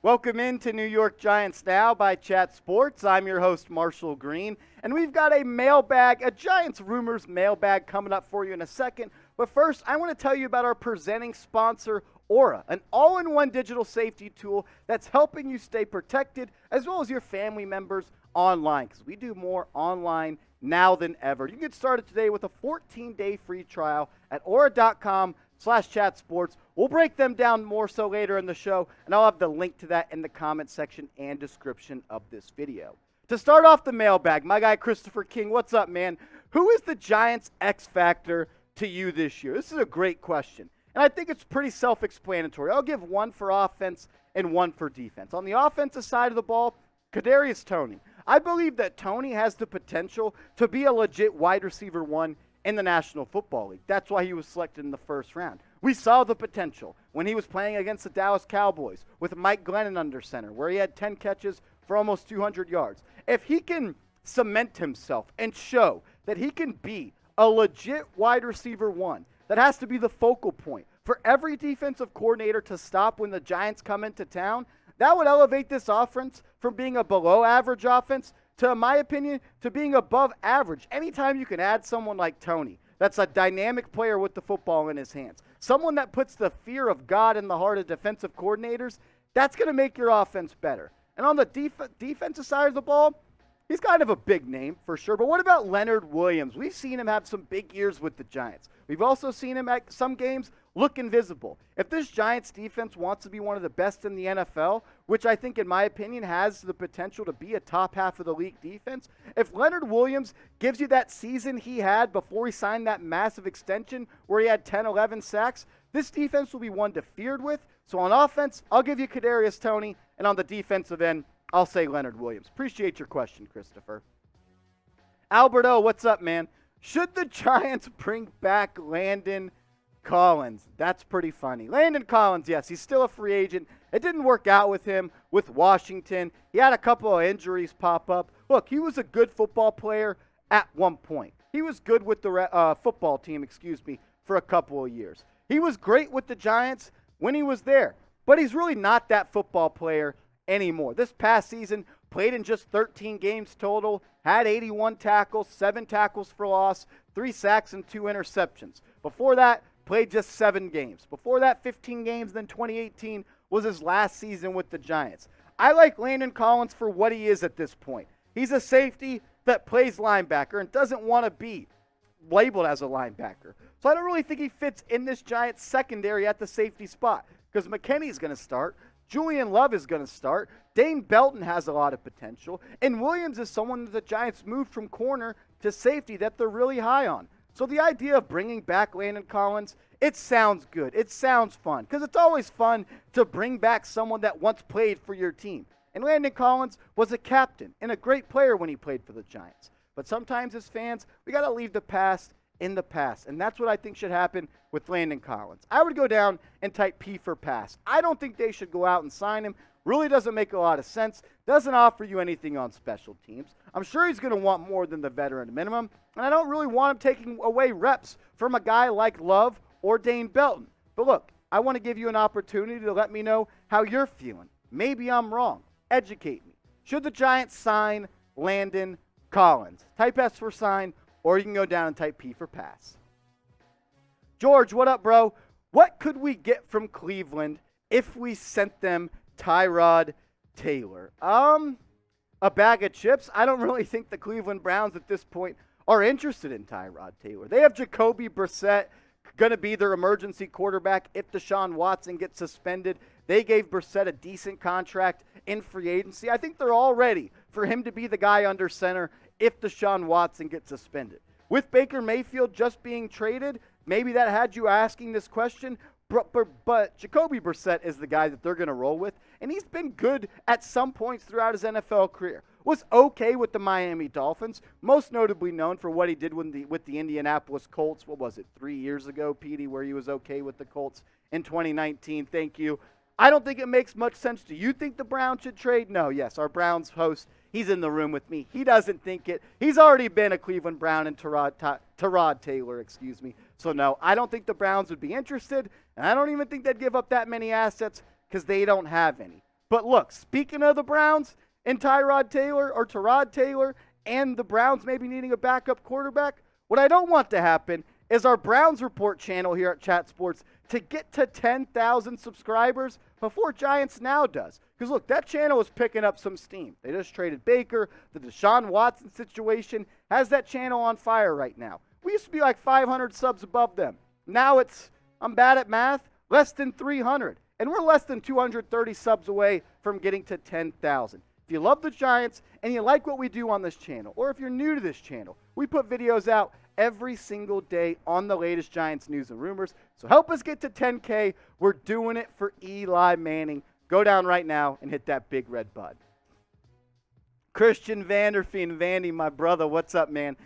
Welcome into New York Giants Now by Chat Sports. I'm your host, Marshall Green, and we've got a mailbag, a Giants Rumors mailbag coming up for you in a second. But first, I want to tell you about our presenting sponsor, Aura, an all-in-one digital safety tool that's helping you stay protected as well as your family members online, because we do more online now than ever. You can get started today with a 14-day free trial at aura.com/chatsports. We'll break them down more so later in the show, and I'll have the link to that in the comment section and description of this video. To start off the mailbag, my guy Christopher King, what's up, man? Who is the Giants' X factor to you this year? This is a great question, and I think it's pretty self-explanatory. I'll give one for offense and one for defense. On the offensive side of the ball, Kadarius Toney. I believe that Toney has the potential to be a legit wide receiver one in the National Football League. That's why he was selected in the first round. We saw the potential when he was playing against the Dallas Cowboys with Mike Glennon under center, where he had 10 catches for almost 200 yards. If he can cement himself and show that he can be a legit wide receiver one, that has to be the focal point for every defensive coordinator to stop when the Giants come into town. That would elevate this offense from being a below average offense to, in my opinion, to being above average. Anytime you can add someone like Toney, that's a dynamic player with the football in his hands, someone that puts the fear of God in the heart of defensive coordinators, that's going to make your offense better. And on the defensive side of the ball, he's kind of a big name for sure. But what about Leonard Williams? We've seen him have some big years with the Giants. We've also seen him at some games look invisible. If this Giants defense wants to be one of the best in the NFL, which I think in my opinion has the potential to be a top half of the league defense, if Leonard Williams gives you that season he had before he signed that massive extension where he had 10, 11 sacks, this defense will be one to feared with. So on offense, I'll give you Kadarius Toney, and on the defensive end, I'll say Leonard Williams. Appreciate your question, Christopher. Alberto, what's up, man? Should the Giants bring back Landon Collins? That's pretty funny. Landon Collins, yes, he's still a free agent. It didn't work out with him with Washington. He had a couple of injuries pop up. Look, he was a good football player at one point. He was good with the football team, for a couple of years. He was great with the Giants when he was there, but he's really not that football player anymore. This past season, played in just 13 games total, had 81 tackles, 7 tackles for loss, 3 sacks, and 2 interceptions. Before that, played just 7 games. Before that, 15 games, then 2018 was his last season with the Giants. I like Landon Collins for what he is at this point. He's a safety that plays linebacker and doesn't want to be labeled as a linebacker. So I don't really think he fits in this Giants secondary at the safety spot, because McKinney's going to start. Julian Love is going to start. Dane Belton has a lot of potential. And Williams is someone that the Giants moved from corner to safety that they're really high on. So the idea of bringing back Landon Collins, it sounds good. It sounds fun, because it's always fun to bring back someone that once played for your team. And Landon Collins was a captain and a great player when he played for the Giants. But sometimes as fans, we got to leave the past in the past. And that's what I think should happen with Landon Collins. I would go down and type P for pass. I don't think they should go out and sign him. Really doesn't make a lot of sense. Doesn't offer you anything on special teams. I'm sure he's going to want more than the veteran minimum. And I don't really want him taking away reps from a guy like Love or Dane Belton. But look, I want to give you an opportunity to let me know how you're feeling. Maybe I'm wrong. Educate me. Should the Giants sign Landon Collins? Type S for sign, or you can go down and type P for pass. George, what up, bro? What could we get from Cleveland if we sent them Tyrod Taylor? A bag of chips. I don't really think the Cleveland Browns at this point are interested in Tyrod Taylor. They have Jacoby Brissett going to be their emergency quarterback if Deshaun Watson gets suspended. They gave Brissett a decent contract in free agency. I think they're all ready for him to be the guy under center if Deshaun Watson gets suspended. With Baker Mayfield just being traded, maybe that had you asking this question, but Jacoby Brissett is the guy that they're going to roll with, and he's been good at some points throughout his NFL career. Was okay with the Miami Dolphins, most notably known for what he did with the Indianapolis Colts. What was it, 3 years ago, Petey, where he was okay with the Colts in 2019? Thank you. I don't think it makes much sense. Do you think the Browns should trade? No, yes, our Browns host, he's in the room with me. He doesn't think it. He's already been a Cleveland Brown and Tyrod Taylor, So no, I don't think the Browns would be interested, and I don't even think they'd give up that many assets because they don't have any. But look, speaking of the Browns and Tyrod Taylor and the Browns maybe needing a backup quarterback, what I don't want to happen is our Browns Report channel here at Chat Sports to get to 10,000 subscribers before Giants Now does. Because look, that channel is picking up some steam. They just traded Baker. The Deshaun Watson situation has that channel on fire right now. We used to be like 500 subs above them. Now it's, I'm bad at math, less than 300. And we're less than 230 subs away from getting to 10,000. If you love the Giants and you like what we do on this channel, or if you're new to this channel, we put videos out every single day on the latest Giants news and rumors. So help us get to 10K. We're doing it for Eli Manning. Go down right now and hit that big red button. Christian Vanderfeen, Vandy, my brother, what's up, man?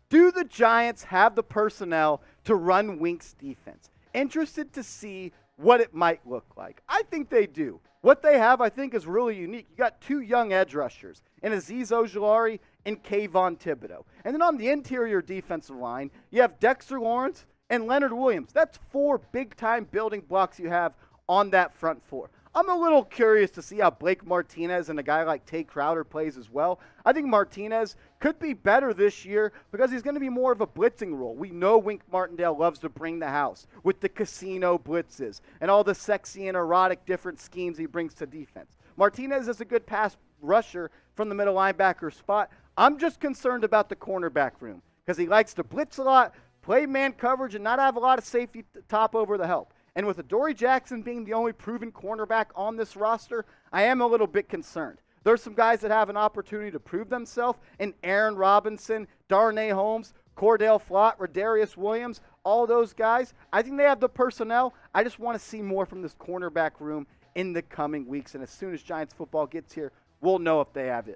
Do the Giants have the personnel to run Wink's defense? Interested to see what it might look like. I think they do. What they have, I think, is really unique. You got two young edge rushers, in Azeez Ojulari and Kayvon Thibodeau. And then on the interior defensive line, you have Dexter Lawrence and Leonard Williams. That's four big-time building blocks you have on that front four. I'm a little curious to see how Blake Martinez and a guy like Tay Crowder plays as well. I think Martinez could be better this year because he's going to be more of a blitzing role. We know Wink Martindale loves to bring the house with the casino blitzes and all the sexy and erotic different schemes he brings to defense. Martinez is a good pass rusher from the middle linebacker spot. I'm just concerned about the cornerback room because he likes to blitz a lot, play man coverage, and not have a lot of safety top over the help. And with Adoree Jackson being the only proven cornerback on this roster, I am a little bit concerned. There's some guys that have an opportunity to prove themselves, and Aaron Robinson, Darnay Holmes, Cordell Flott, Rodarius Williams, all those guys. I think they have the personnel. I just want to see more from this cornerback room in the coming weeks. And as soon as Giants football gets here, we'll know if they have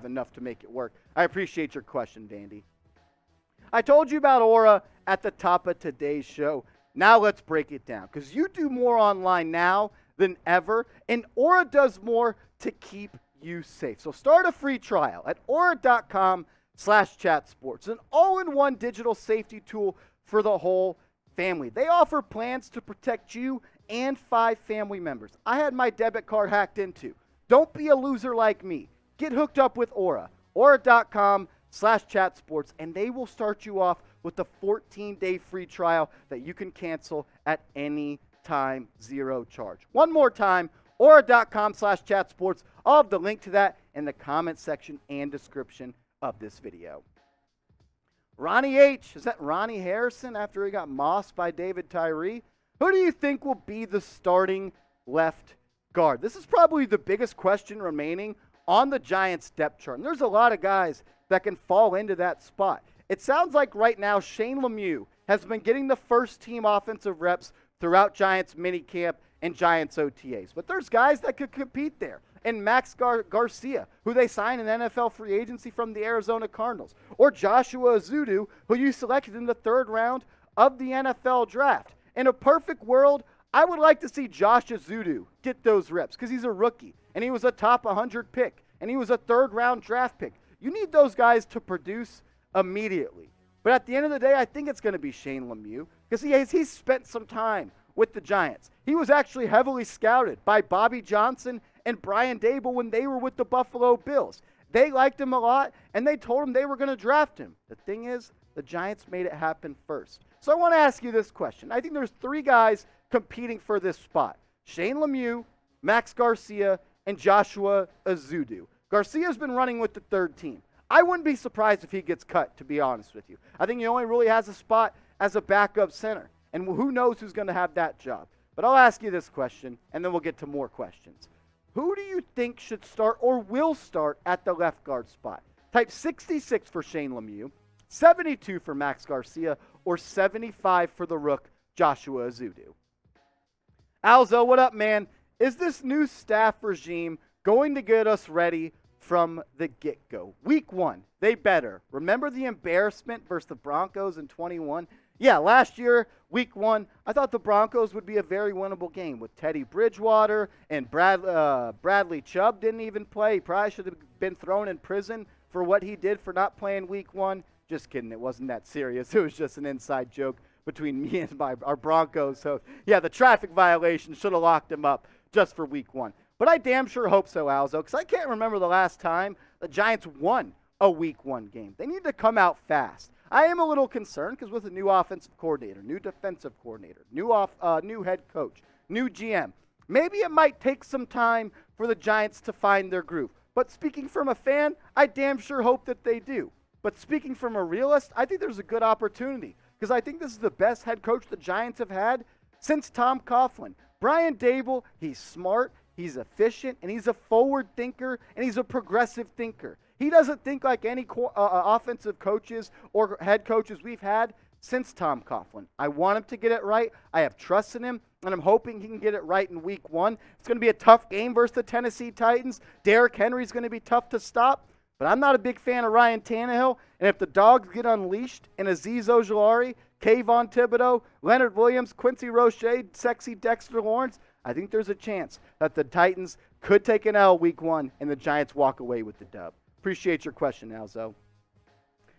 enough to make it work. I appreciate your question, Vandy. I told you about Aura at the top of today's show. Now let's break it down, because you do more online now than ever, and Aura does more to keep you safe. So start a free trial at aura.com/chatsports, an all-in-one digital safety tool for the whole family. They offer plans to protect you and 5 family members. I had my debit card hacked into. Don't be a loser like me. Get hooked up with Aura, aura.com/chatsports, and they will start you off with a 14-day free trial that you can cancel at any time, zero charge. One more time, aura.com/chatsports. I'll have the link to that in the comment section and description of this video. Ronnie H. Is that Ronnie Harrison after he got mossed by David Tyree? Who do you think will be the starting left guard? This is probably the biggest question remaining on the Giants depth chart. And there's a lot of guys that can fall into that spot. It sounds like right now Shane Lemieux has been getting the first team offensive reps throughout Giants minicamp and Giants OTAs. But there's guys that could compete there. And Max Garcia, who they signed in NFL free agency from the Arizona Cardinals. Or Joshua Azudu, who you selected in the 3rd round of the NFL draft. In a perfect world, I would like to see Josh Azudu get those reps because he's a rookie. And he was a top 100 pick. And he was a 3rd round draft pick. You need those guys to produce immediately. But at the end of the day, I think it's going to be Shane Lemieux because he's spent some time with the Giants. He was actually heavily scouted by Bobby Johnson and Brian Daboll when they were with the Buffalo Bills. They liked him a lot, and they told him they were going to draft him. The thing is, the Giants made it happen first. So I want to ask you this question. I think there's 3 guys competing for this spot. Shane Lemieux, Max Garcia, and Joshua Azudu. Garcia's been running with the 3rd team. I wouldn't be surprised if he gets cut, to be honest with you. I think he only really has a spot as a backup center. And who knows who's going to have that job. But I'll ask you this question, and then we'll get to more questions. Who do you think should start or will start at the left guard spot? Type 66 for Shane Lemieux, 72 for Max Garcia, or 75 for the Rook, Joshua Azudu. Alzo, what up, man? Is this new staff regime going to get us ready from the get-go? Week 1, they better. Remember the embarrassment versus the Broncos in 21? Yeah, last year, week 1, I thought the Broncos would be a very winnable game with Teddy Bridgewater and Bradley Chubb didn't even play. He probably should have been thrown in prison for what he did for not playing week 1. Just kidding, it wasn't that serious. It was just an inside joke between me and our Broncos. So, yeah, the traffic violation should have locked him up just for week 1. But I damn sure hope so, Alzo, because I can't remember the last time the Giants won a Week 1 game. They need to come out fast. I am a little concerned because with a new offensive coordinator, new defensive coordinator, new head coach, new GM, maybe it might take some time for the Giants to find their groove. But speaking from a fan, I damn sure hope that they do. But speaking from a realist, I think there's a good opportunity because I think this is the best head coach the Giants have had since Tom Coughlin. Brian Daboll, he's smart, he's efficient, and he's a forward thinker, and he's a progressive thinker. He doesn't think like any offensive coaches or head coaches we've had since Tom Coughlin. I want him to get it right. I have trust in him, and I'm hoping he can get it right in Week 1. It's going to be a tough game versus the Tennessee Titans. Derrick Henry's going to be tough to stop, but I'm not a big fan of Ryan Tannehill, and if the dogs get unleashed and Azeez Ojulari, Kayvon Thibodeau, Leonard Williams, Quincy Roche, sexy Dexter Lawrence, I think there's a chance that the Titans could take an L Week 1 and the Giants walk away with the dub. Appreciate your question, Alzo.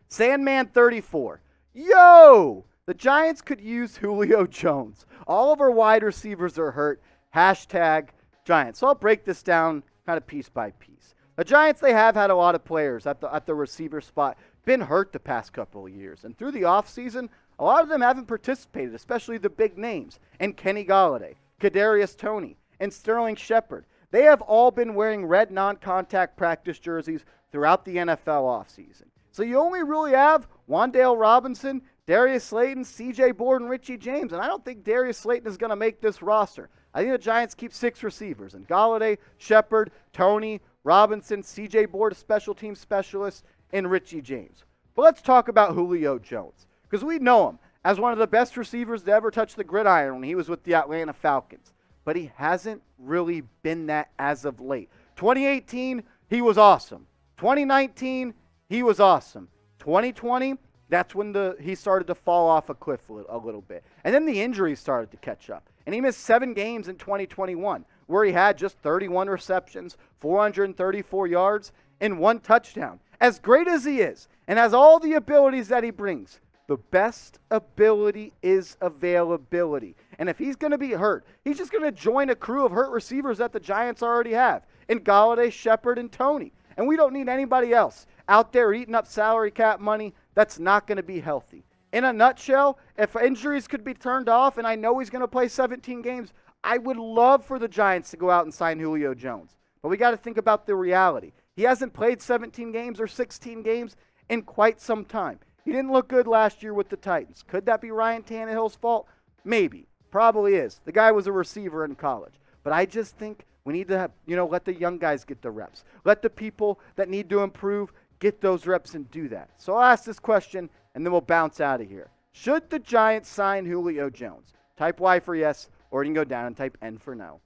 Sandman34. Yo! The Giants could use Julio Jones. All of our wide receivers are hurt. Hashtag Giants. So I'll break this down kind of piece by piece. The Giants, they have had a lot of players at the receiver spot, been hurt the past couple of years. And through the offseason, a lot of them haven't participated, especially the big names. And Kenny Golladay, Kadarius Toney, and Sterling Shepard. They have all been wearing red non-contact practice jerseys throughout the NFL offseason. So you only really have Wan'Dale Robinson, Darius Slayton, C.J. Board, and Richie James. And I don't think Darius Slayton is going to make this roster. I think the Giants keep 6 receivers. And Golladay, Shepard, Toney, Robinson, C.J. Board, a special team specialist, and Richie James. But let's talk about Julio Jones. Because we know him as one of the best receivers to ever touch the gridiron when he was with the Atlanta Falcons. But he hasn't really been that as of late. 2018, he was awesome. 2019, he was awesome. 2020, that's when he started to fall off a cliff a little bit. And then the injuries started to catch up. And he missed 7 games in 2021, where he had just 31 receptions, 434 yards, and 1 touchdown. As great as he is, and has all the abilities that he brings, the best ability is availability. And if he's going to be hurt, he's just going to join a crew of hurt receivers that the Giants already have, in Golladay, Shepard, and Toney. And we don't need anybody else out there eating up salary cap money that's not going to be healthy. In a nutshell, if injuries could be turned off, and I know he's going to play 17 games, I would love for the Giants to go out and sign Julio Jones. But we got to think about the reality. He hasn't played 17 games or 16 games in quite some time. He didn't look good last year with the Titans. Could that be Ryan Tannehill's fault? Maybe. Probably is. The guy was a receiver in college. But I just think we need to have, let the young guys get the reps. Let the people that need to improve get those reps and do that. So I'll ask this question, and then we'll bounce out of here. Should the Giants sign Julio Jones? Type Y for yes, or you can go down and type N for no.